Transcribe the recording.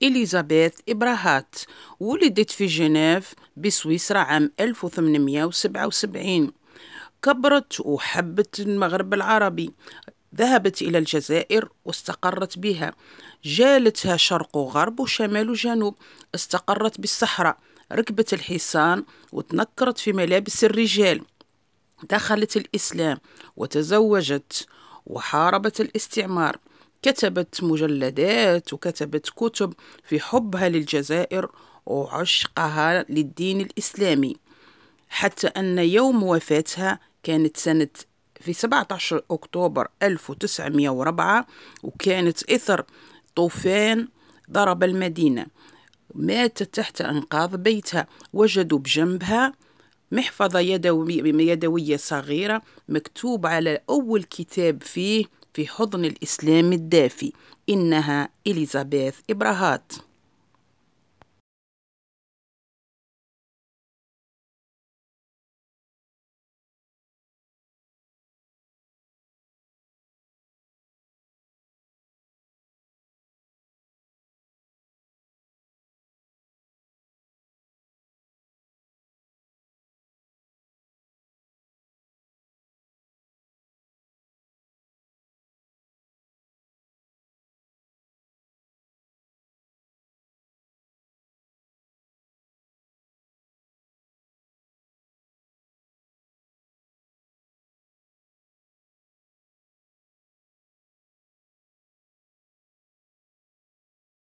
إليزابيث إبراهات. ولدت في جنيف بسويسرا عام 1877. كبرت وحبت المغرب العربي، ذهبت إلى الجزائر واستقرت بها، جالتها شرق وغرب وشمال وجنوب، استقرت بالصحراء، ركبت الحصان وتنكرت في ملابس الرجال، دخلت الإسلام وتزوجت وحاربت الاستعمار، كتبت مجلدات وكتبت كتب في حبها للجزائر وعشقها للدين الإسلامي، حتى أن يوم وفاتها كانت في 17 أكتوبر 1904، وكانت إثر طوفان ضرب المدينة. ماتت تحت أنقاض بيتها، وجدوا بجنبها محفظة يدوية صغيرة مكتوب على أول كتاب فيه: في حضن الإسلام الدافي، إنها إليزابيث إبراهات.